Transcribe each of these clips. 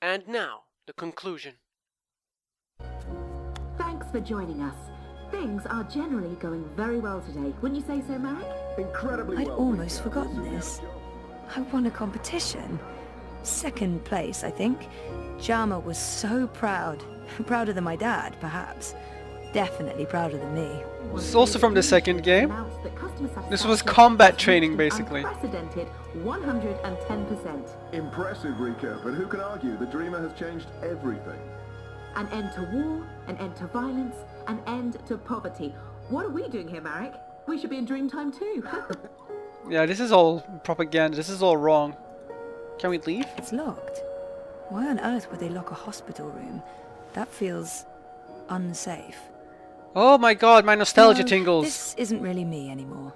And now, the conclusion. Thanks for joining us. Things are generally going very well today. Wouldn't you say so, Marek? Incredibly I'd well. almost forgotten this. I won a competition. Second place, I think. Jama was so proud. Prouder than my dad, perhaps. Definitely prouder than me. This is also from the second game. This was combat training, basically. Unprecedented 110%. Impressive, Rika, but who can argue? The Dreamer has changed everything. An end to war, an end to violence, an end to poverty. What are we doing here, Marek? We should be in Dreamtime too. Yeah, this is all propaganda. This is all wrong. Can we leave? It's locked. Why on earth would they lock a hospital room? That feels unsafe. Oh my god, my nostalgia No, tingles. This isn't really me anymore.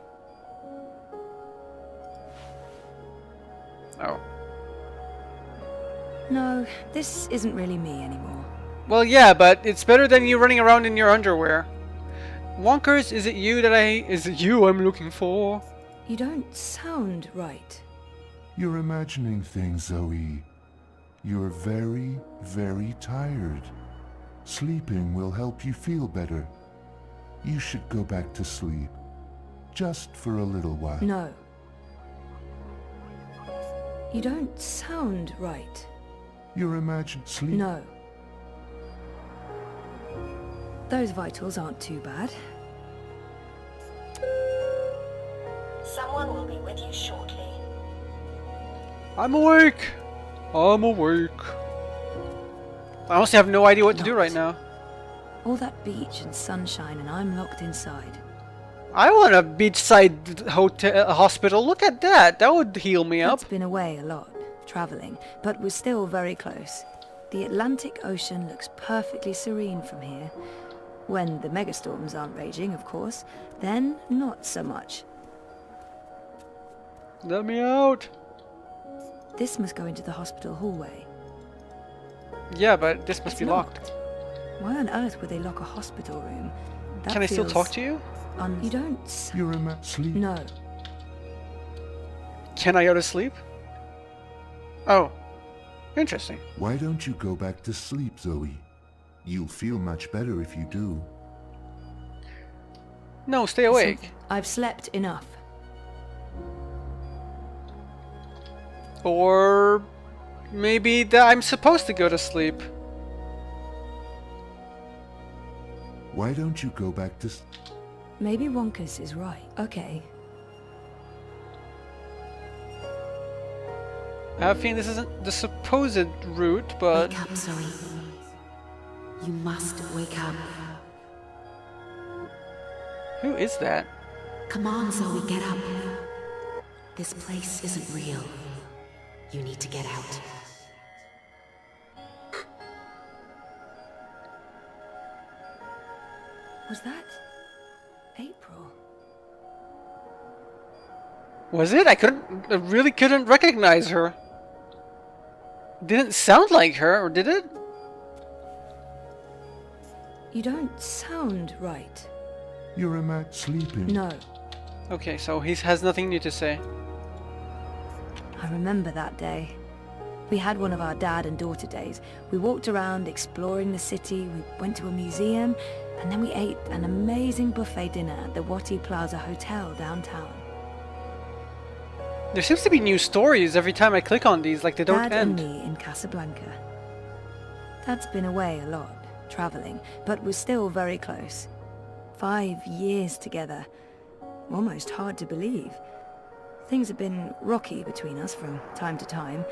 Oh. No, this isn't really me anymore. Well, yeah, but it's better than you running around in your underwear. Wonkers, is it you I'm looking for? You don't sound right. You're imagining things, Zoe. You're very, very tired. Sleeping will help you feel better. You should go back to sleep. Just for a little while. No. You don't sound right. You're imagining sleep. No. Those vitals aren't too bad. Someone will be with you shortly. I'm awake! I'm awake. I honestly have no idea what to do right now. All that beach and sunshine and I'm locked inside. I want a beachside hospital. Look at that. That would heal me up. That's been away a lot, travelling, but we're still very close. The Atlantic Ocean looks perfectly serene from here. When the megastorms aren't raging, of course. Then, not so much. Let me out. This must go into the hospital hallway. Yeah, but this must It's be locked. Why on earth would they lock a hospital room? That Can I still feels talk to you? You don't... You're sleep. No. Can I go to sleep? Oh. Interesting. Why don't you go back to sleep, Zoe? You'll feel much better if you do. No, stay awake. I've slept enough. Or maybe that I'm supposed to go to sleep. Why don't you go back to Maybe Wonkers is right. Okay. I have a feeling this isn't the supposed route, but... Wake up, Zoe. You must wake up. Who is that? Come on, Zoe, get up. This place isn't real. You need to get out. Was that April? Was it? I really couldn't recognize her. Didn't sound like her, or did it? You don't sound right. You're sleeping. No. Okay, so he has nothing new to say. I remember that day. We had one of our dad and daughter days. We walked around exploring the city, we went to a museum, and then we ate an amazing buffet dinner at the Wati Plaza Hotel downtown. There seems to be new stories every time I click on these, like they don't Dad end. and me in Casablanca. Dad's been away a lot, travelling, but we're still very close. 5 years together. Almost hard to believe. Things have been rocky between us from time to time.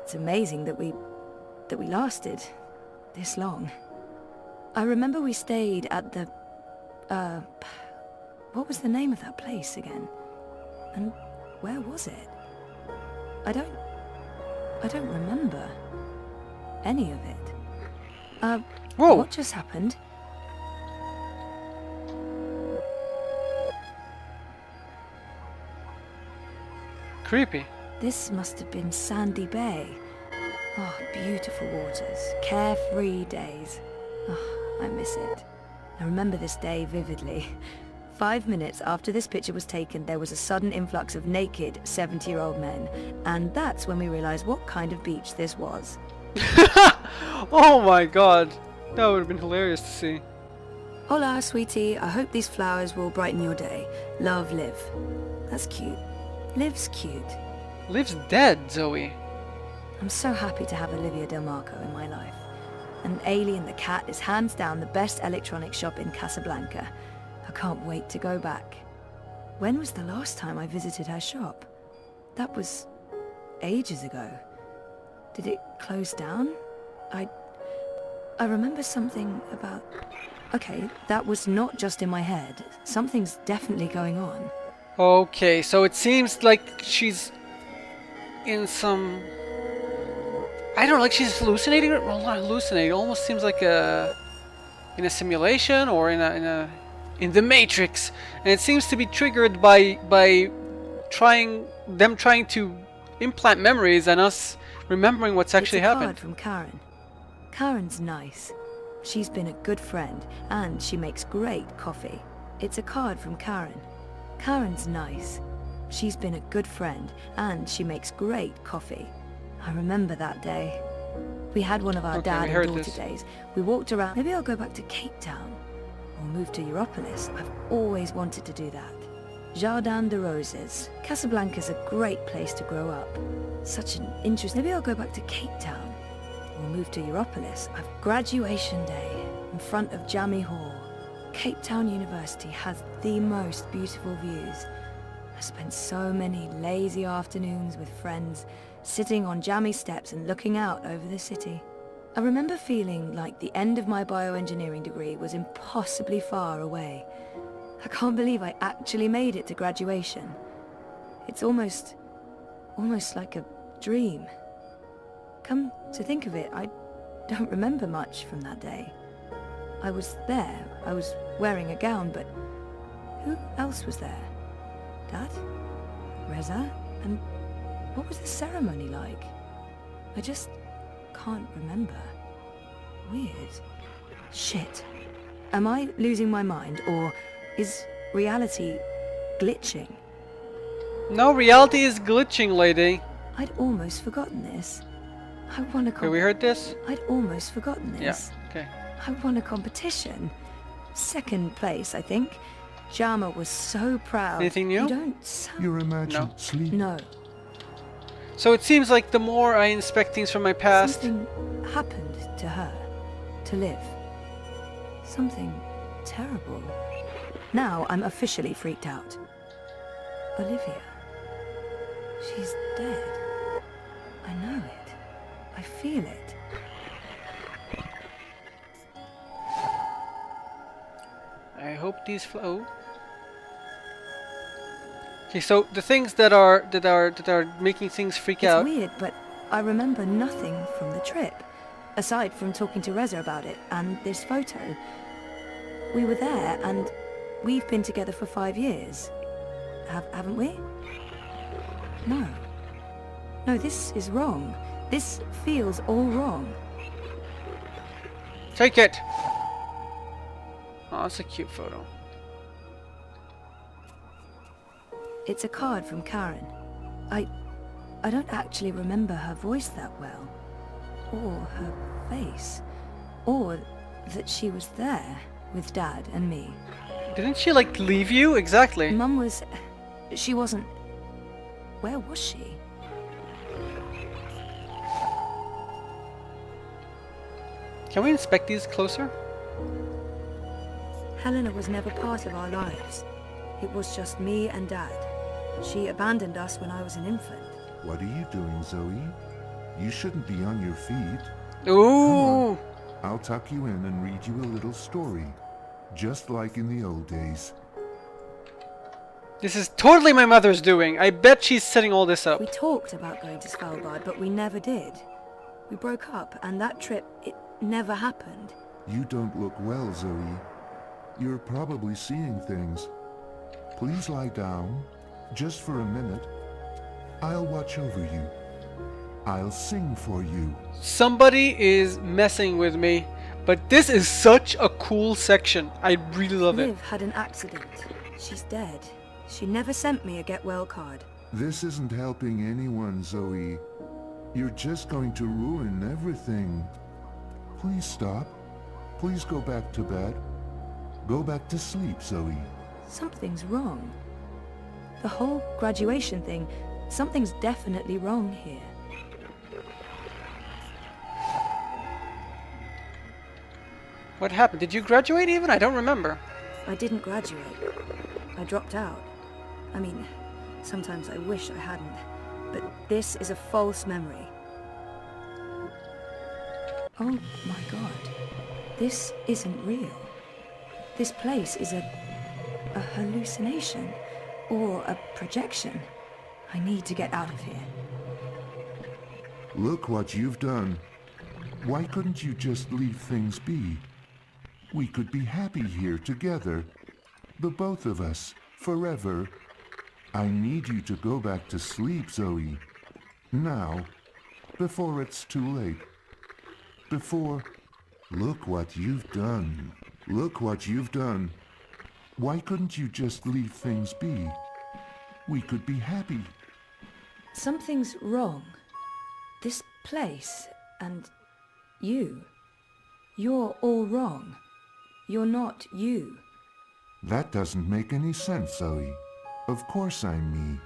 It's amazing that we lasted this long. I remember we stayed at the... what was the name of that place again? And where was it? I don't remember any of it. Whoa! What just happened? Creepy. This must have been Sandy Bay. Oh, beautiful waters, carefree days. Oh, I miss it. I remember this day vividly. 5 minutes after this picture was taken, there was a sudden influx of naked 70-year-old men, and that's when we realized what kind of beach this was. Oh my god. That would have been hilarious to see. Hola, sweetie. I hope these flowers will brighten your day. Love, Liv. That's cute. Liv's cute. Liv's dead, Zoe. I'm so happy to have Olivia Del Marco in my life. And Alien the cat is hands down the best electronics shop in Casablanca. I can't wait to go back. When was the last time I visited her shop? That was ages ago. Did it close down? I remember something about... Okay, that was not just in my head. Something's definitely going on. Okay, so it seems like she's in some... I don't know, like she's hallucinating. Well, not hallucinating. It almost seems like in a simulation or in the Matrix, and it seems to be triggered by trying to implant memories and us remembering what's actually happened. It's a card from Karen. Karen's nice. She's been a good friend, and she makes great coffee. It's a card from Karen. Karen's nice. She's been a good friend, and she makes great coffee. I remember that day. We had one of our Okay, dad we and heard daughter this. days. We walked around. Maybe I'll go back to Cape Town. Or move to Europolis. I've always wanted to do that. Jardin de Roses. Casablanca's a great place to grow up. Such an interesting... Maybe I'll go back to Cape Town. Or move to Europolis. I've graduation day in front of Jammy Hall. Cape Town University has the most beautiful views. I spent so many lazy afternoons with friends, sitting on jammy steps and looking out over the city. I remember feeling like the end of my bioengineering degree was impossibly far away. I can't believe I actually made it to graduation. It's almost like a dream. Come to think of it, I don't remember much from that day. I was there, I was wearing a gown, but who else was there? Dad? Reza? And what was the ceremony like? I just can't remember. Weird. Shit. Am I losing my mind, or is reality glitching? No, reality is glitching, lady. I'd almost forgotten this. I won a Okay, we heard this? I'd almost forgotten this. Yeah, okay. I won a competition. Second place, I think. Jama was so proud. Anything new? You don't sound... Your imagined No. sleep. No. So it seems like the more I inspect things from my past... Something happened to her. To live. Something terrible. Now I'm officially freaked out. Olivia. She's dead. I know it. I feel it. I hope these flow. Okay, so the things that are making things freak It's out. weird, but I remember nothing from the trip, aside from talking to Reza about it and this photo. We were there, and we've been together for 5 years. Haven't we? No. No, this is wrong. This feels all wrong. Take it. Oh, that's a cute photo. It's a card from Karen. I don't actually remember her voice that well. Or her face. Or that she was there with Dad and me. Didn't she like leave you? Exactly. Mum was... She wasn't... Where was she? Can we inspect these closer? Helena was never part of our lives. It was just me and Dad. She abandoned us when I was an infant. What are you doing, Zoe? You shouldn't be on your feet. Ooh. I'll tuck you in and read you a little story. Just like in the old days. This is totally my mother's doing. I bet she's setting all this up. We talked about going to Svalbard, but we never did. We broke up, and that trip, it never happened. You don't look well, Zoe. You're probably seeing things. Please lie down, just for a minute. I'll watch over you. I'll sing for you. Somebody is messing with me, but this is such a cool section. I really love it. Liv had an accident. She's dead. She never sent me a get well card. This isn't helping anyone, Zoe. You're just going to ruin everything. Please stop. Please go back to bed. Go back to sleep, Zoe. Something's wrong. The whole graduation thing, something's definitely wrong here. What happened? Did you graduate even? I don't remember. I didn't graduate. I dropped out. I mean, sometimes I wish I hadn't. But this is a false memory. Oh my god. This isn't real. This place is a hallucination. Or a projection. I need to get out of here. Look what you've done. Why couldn't you just leave things be? We could be happy here together. The both of us, forever. I need you to go back to sleep, Zoe. Now, before it's too late. Before... Look what you've done. Look what you've done. Why couldn't you just leave things be? We could be happy. Something's wrong. This place, and you. You're all wrong. You're not you. That doesn't make any sense, Zoe. Of course I'm me.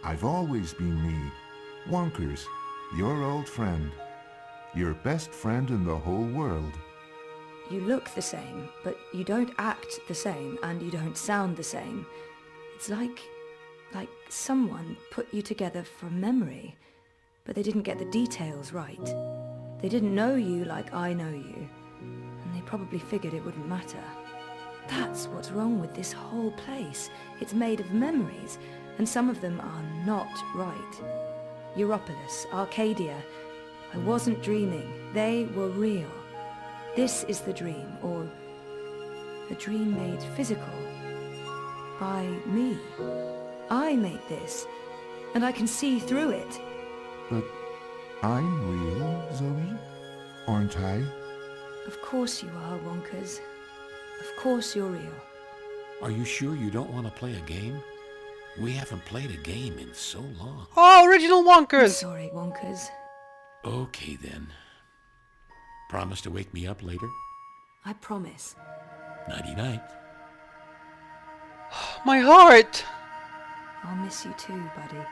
I've always been me. Wonkers, your old friend. Your best friend in the whole world. You look the same, but you don't act the same, and you don't sound the same. It's like someone put you together from memory, but they didn't get the details right. They didn't know you like I know you, and they probably figured it wouldn't matter. That's what's wrong with this whole place. It's made of memories, and some of them are not right. Europolis, Arcadia. I wasn't dreaming. They were real. This is the dream, or a dream made physical. By me. I made this, and I can see through it. But I'm real, Zoe? Aren't I? Of course you are, Wonkers. Of course you're real. Are you sure you don't want to play a game? We haven't played a game in so long. Oh, original Wonkers! Sorry, Wonkers. Okay then. Promise to wake me up later? I promise. Nighty-night. My heart! I'll miss you too, buddy.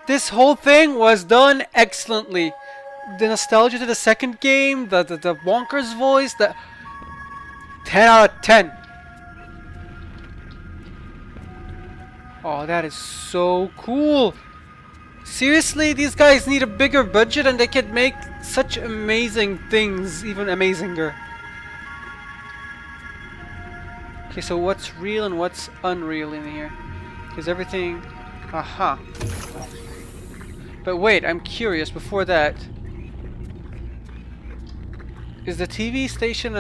This whole thing was done excellently. The nostalgia to the second game, the Wonkers voice, the 10 out of 10. Oh, that is so cool. Seriously, these guys need a bigger budget and they can make such amazing things, even amazinger. Okay, so what's real and what's unreal in here? Because everything... Aha. But wait, I'm curious, before that... Is the TV station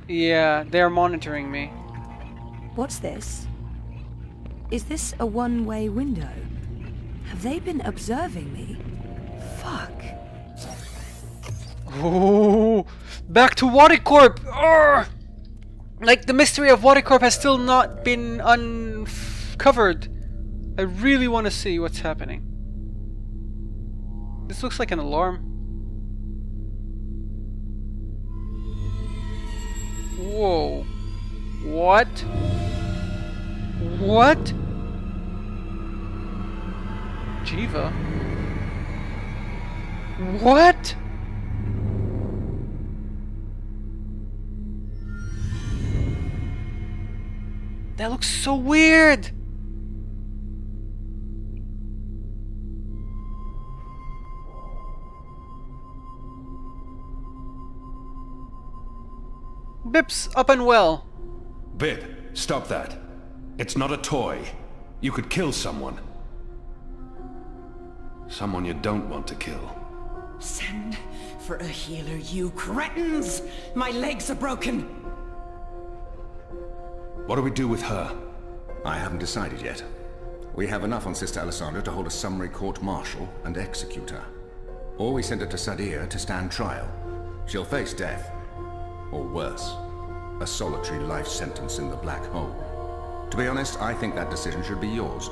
yeah, they're monitoring me. What's this? Is this a one-way window? Have they been observing me? Fuck. Oh, back to Wadicorp! Urgh! Like, the mystery of Wadicorp has still not been uncovered. I really want to see what's happening. This looks like an alarm. Whoa. What? What? Jiva? What? That looks so weird! Bip's up and well. Bip, stop that. It's not a toy. You could kill someone. Someone you don't want to kill. Send for a healer, you cretins! My legs are broken! What do we do with her? I haven't decided yet. We have enough on Sister Alessandra to hold a summary court-martial and execute her. Or we send her to Sadir to stand trial. She'll face death. Or worse, a solitary life sentence in the black hole. To be honest, I think that decision should be yours.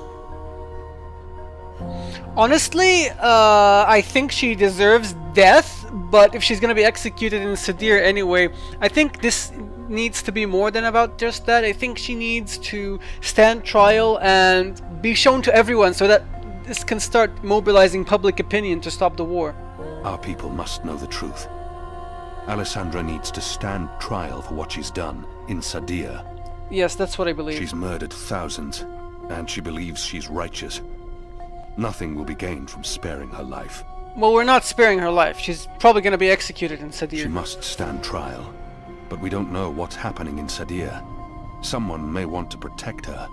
Honestly, I think she deserves death, but if she's gonna be executed in Sadir anyway, I think this needs to be more than about just that. I think she needs to stand trial and be shown to everyone so that this can start mobilizing public opinion to stop the war. Our people must know the truth. Alessandra needs to stand trial for what she's done in Sadir. Yes, that's what I believe. She's murdered thousands, and she believes she's righteous. Nothing will be gained from sparing her life. Well, we're not sparing her life. She's probably going to be executed in Sadir. She must stand trial, but we don't know what's happening in Sadir. Someone may want to protect her,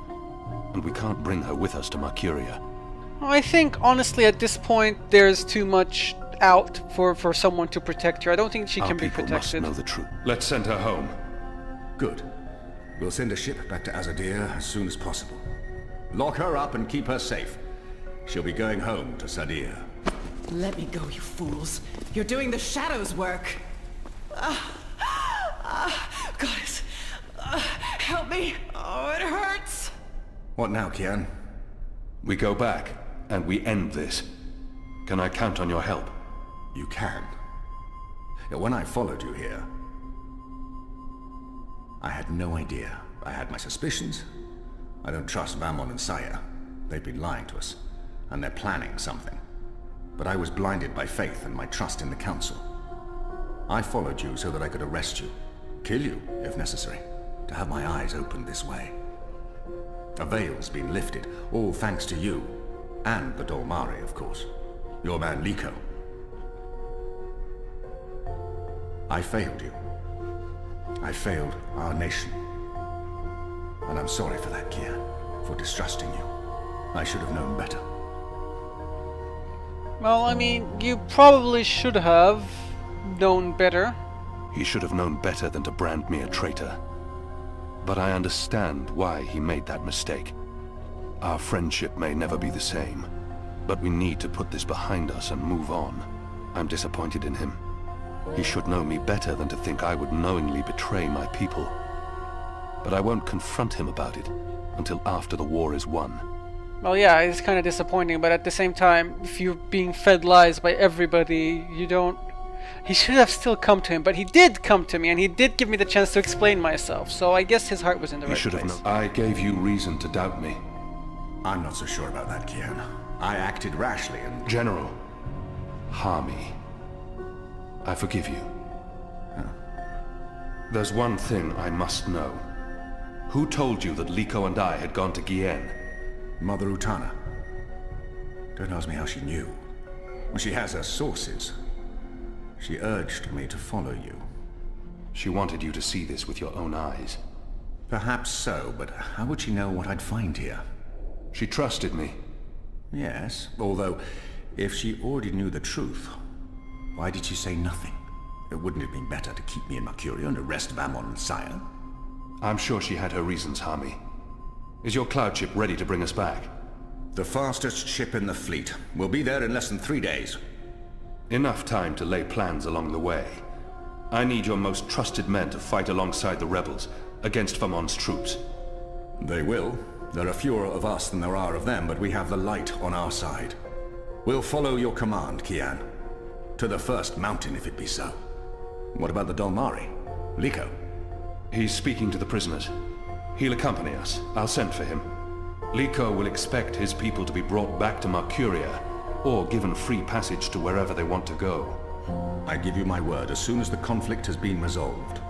and we can't bring her with us to Mercuria. I think, honestly, at this point, there's too much out for someone to protect her. I don't think she can be protected. Our people must know the truth. Let's send her home. Good. We'll send a ship back to Azadir as soon as possible. Lock her up and keep her safe. She'll be going home to Sadir. Let me go, you fools. You're doing the Shadow's work. Goddess, help me. Oh, it hurts. What now, Kian? We go back, and we end this. Can I count on your help? You can. When I followed you here, I had no idea. I had my suspicions. I don't trust Vamon and Saya. They've been lying to us, and they're planning something. But I was blinded by faith and my trust in the Council. I followed you so that I could arrest you, kill you, if necessary, to have my eyes opened this way. A veil's been lifted, all thanks to you, and the Dolmari, of course. Your man Liko. I failed you. I failed our nation. And I'm sorry for that, Kian, for distrusting you. I should have known better. Well, I mean, you probably should have known better. He should have known better than to brand me a traitor. But I understand why he made that mistake. Our friendship may never be the same, but we need to put this behind us and move on. I'm disappointed in him. He should know me better than to think I would knowingly betray my people. But I won't confront him about it until after the war is won. Well, yeah, it's kind of disappointing, but at the same time, if you're being fed lies by everybody, you don't... He should have still come to him, but he did come to me, and he did give me the chance to explain myself, so I guess his heart was in the right place. He should have known. I gave you reason to doubt me. I'm not so sure about that, Kian. I acted rashly and... General, Harmy, I forgive you. Huh? There's one thing I must know. Who told you that Liko and I had gone to Gien? Mother Utana. Don't ask me how she knew. Well, she has her sources. She urged me to follow you. She wanted you to see this with your own eyes. Perhaps so, but how would she know what I'd find here? She trusted me. Yes, although, if she already knew the truth, why did she say nothing? It wouldn't have been better to keep me in Mercuria and arrest Vamon and Saya? I'm sure she had her reasons, Harmy. Is your cloud ship ready to bring us back? The fastest ship in the fleet. We'll be there in less than 3 days. Enough time to lay plans along the way. I need your most trusted men to fight alongside the rebels against Vamon's troops. They will. There are fewer of us than there are of them, but we have the light on our side. We'll follow your command, Kian. To the first mountain, if it be so. What about the Dolmari? Liko? He's speaking to the prisoners. He'll accompany us. I'll send for him. Liko will expect his people to be brought back to Mercuria, or given free passage to wherever they want to go. I give you my word, as soon as the conflict has been resolved.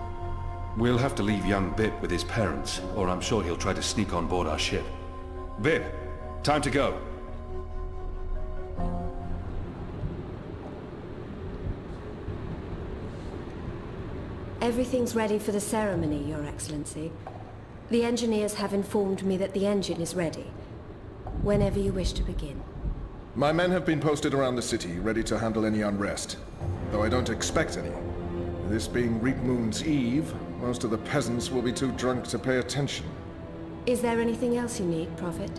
We'll have to leave young Bip with his parents, or I'm sure he'll try to sneak on board our ship. Bip, time to go. Everything's ready for the ceremony, Your Excellency. The engineers have informed me that the engine is ready. Whenever you wish to begin. My men have been posted around the city, ready to handle any unrest. Though I don't expect any. This being Reap Moon's Eve, most of the peasants will be too drunk to pay attention. Is there anything else you need, Prophet?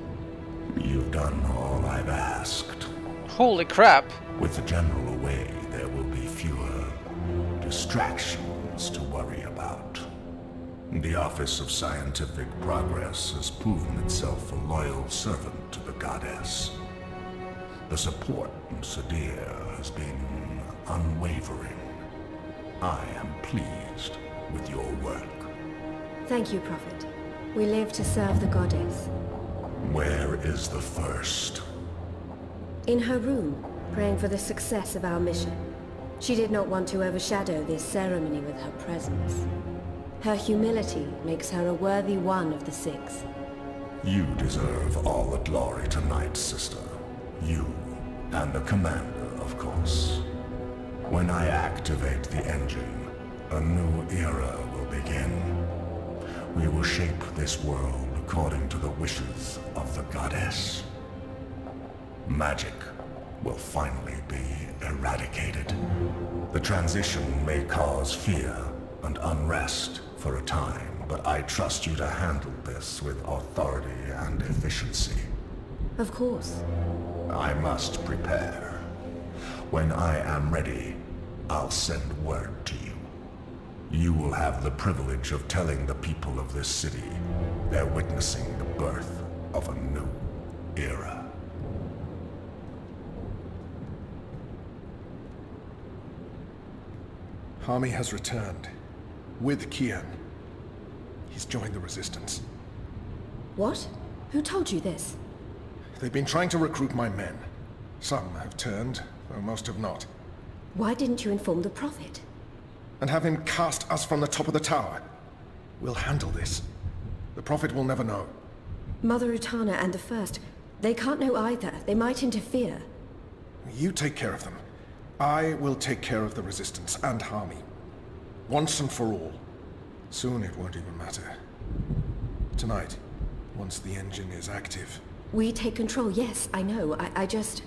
You've done all I've asked. Holy crap. With the General away, there will be fewer distractions to worry about. The Office of Scientific Progress has proven itself a loyal servant to the Goddess. The support in Sadir has been unwavering. I am pleased with your work. Thank you, Prophet. We live to serve the goddess. Where is the first? In her room, praying for the success of our mission. She did not want to overshadow this ceremony with her presence. Her humility makes her a worthy one of the six. You deserve all the glory tonight, sister. You, and the commander, of course. When I activate the engine, a new era will begin. We will shape this world according to the wishes of the goddess. Magic will finally be eradicated. The transition may cause fear and unrest for a time, but I trust you to handle this with authority and efficiency. Of course. I must prepare. When I am ready, I'll send word to you. You will have the privilege of telling the people of this city they're witnessing the birth of a new era. Hami has returned. With Kian. He's joined the Resistance. What? Who told you this? They've been trying to recruit my men. Some have turned, though most have not. Why didn't you inform the Prophet? And have him cast us from the top of the tower. We'll handle this. The Prophet will never know. Mother Utana and the First, they can't know either. They might interfere. You take care of them. I will take care of the Resistance and Hami. Once and for all. Soon it won't even matter. Tonight, once the engine is active. We take control, yes, I know. I just...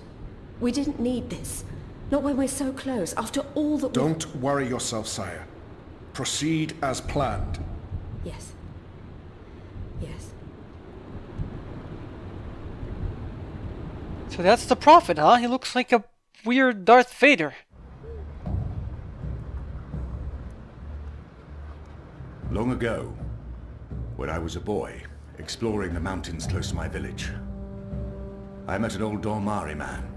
We didn't need this. Not when we're so close, after all that Don't worry yourself, sire. Proceed as planned. Yes. Yes. So that's the Prophet, huh? He looks like a weird Darth Vader. Long ago, when I was a boy, exploring the mountains close to my village, I met an old Dormari man,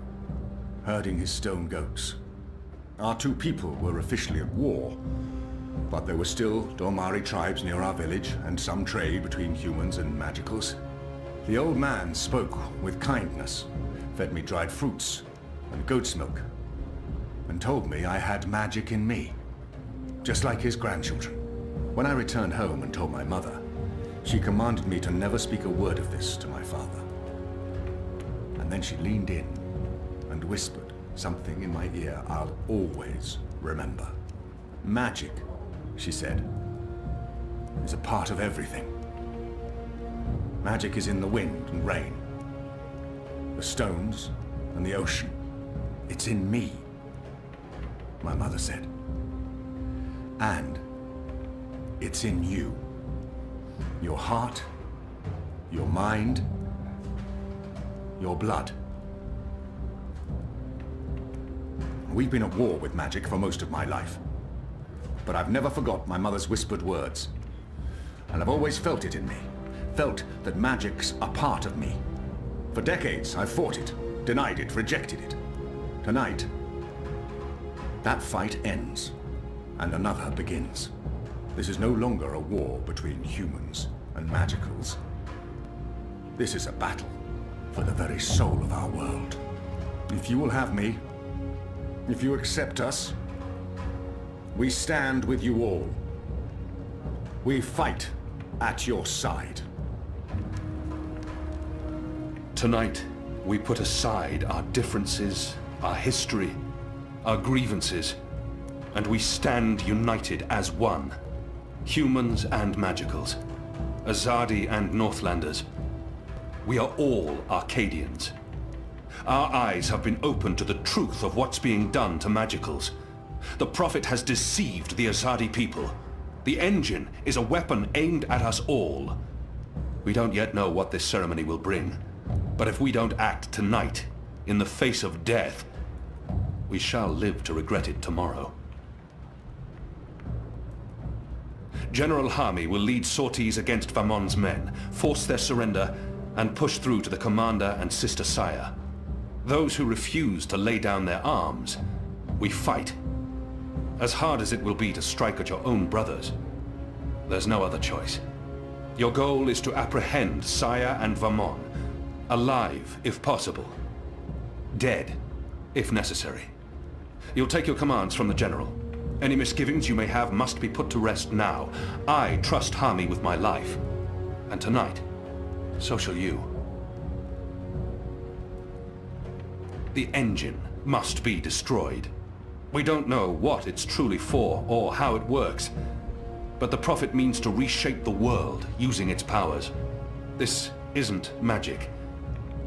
herding his stone goats. Our two people were officially at war, but there were still Dormari tribes near our village and some trade between humans and magicals. The old man spoke with kindness, fed me dried fruits and goat's milk, and told me I had magic in me, just like his grandchildren. When I returned home and told my mother, she commanded me to never speak a word of this to my father. And then she leaned in and whispered something in my ear I'll always remember. Magic, she said, is a part of everything. Magic is in the wind and rain, the stones and the ocean. It's in me, my mother said. And it's in you. Your heart, your mind, your blood. We've been at war with magic for most of my life. But I've never forgot my mother's whispered words. And I've always felt it in me. Felt that magic's a part of me. For decades, I've fought it, denied it, rejected it. Tonight, that fight ends, and another begins. This is no longer a war between humans and magicals. This is a battle for the very soul of our world. If you will have me, if you accept us, we stand with you all. We fight at your side. Tonight, we put aside our differences, our history, our grievances, and we stand united as one. Humans and magicals, Azadi and Northlanders. We are all Arcadians. Our eyes have been opened to the truth of what's being done to magicals. The Prophet has deceived the Azadi people. The engine is a weapon aimed at us all. We don't yet know what this ceremony will bring, but if we don't act tonight, in the face of death, we shall live to regret it tomorrow. General Hami will lead sorties against Vamon's men, force their surrender, and push through to the commander and Sister Saya. Those who refuse to lay down their arms, we fight. As hard as it will be to strike at your own brothers, there's no other choice. Your goal is to apprehend Saya and Vamon, alive if possible, dead if necessary. You'll take your commands from the General. Any misgivings you may have must be put to rest now. I trust Hami with my life. And tonight, so shall you. The engine must be destroyed. We don't know what it's truly for or how it works, but the Prophet means to reshape the world using its powers. This isn't magic.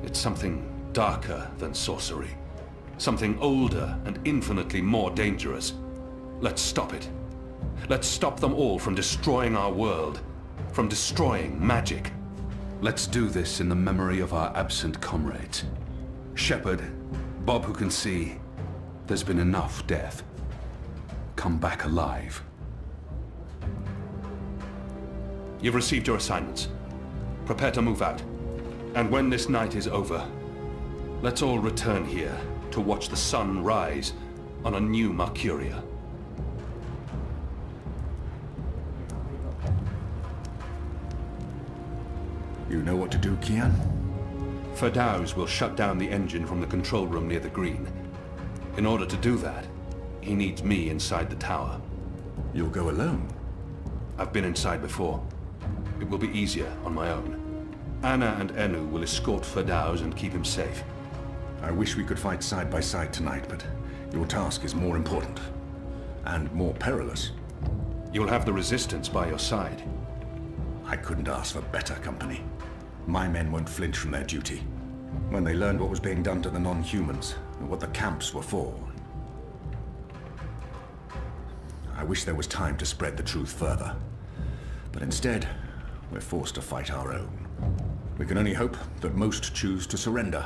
It's something darker than sorcery. Something older and infinitely more dangerous. Let's stop it. Let's stop them all from destroying our world, from destroying magic. Let's do this in the memory of our absent comrades. Shepard, Bob who can see, there's been enough death. Come back alive. You've received your assignments. Prepare to move out. And when this night is over, let's all return here to watch the sun rise on a new Mercuria. You know what to do, Kian? Firdaus will shut down the engine from the control room near the green. In order to do that, he needs me inside the tower. You'll go alone? I've been inside before. It will be easier on my own. Anna and Enu will escort Firdaus and keep him safe. I wish we could fight side by side tonight, but your task is more important. And more perilous. You'll have the Resistance by your side. I couldn't ask for better company. My men won't flinch from their duty. When they learned what was being done to the non-humans, and what the camps were for. I wish there was time to spread the truth further. But instead, we're forced to fight our own. We can only hope that most choose to surrender,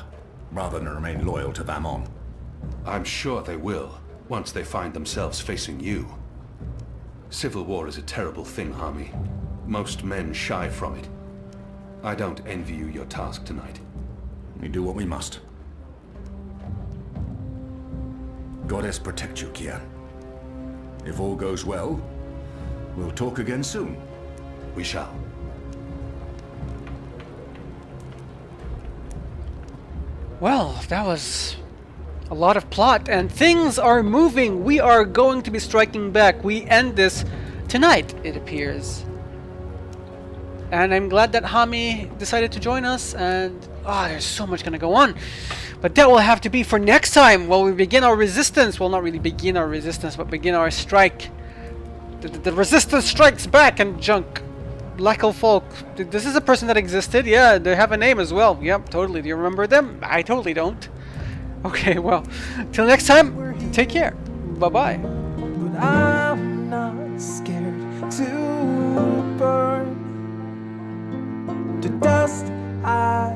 rather than remain loyal to Vamon. I'm sure they will, once they find themselves facing you. Civil war is a terrible thing, Hami. Most men shy from it. I don't envy you your task tonight. We do what we must. Goddess protect you, Kian. If all goes well, we'll talk again soon. We shall. Well, that was a lot of plot, and things are moving. We are going to be striking back. We end this tonight, it appears. And I'm glad that Hami decided to join us, and there's so much gonna go on. But that will have to be for next time while we begin our resistance. Well, not really begin our resistance, but begin our strike. The resistance strikes back and junk. Black Elf Folk. This is a person that existed. Yeah, they have a name as well. Yep, totally. Do you remember them? I totally don't. Okay, well, till next time, take care. Bye-bye. But I'm not scared to burn to dust. I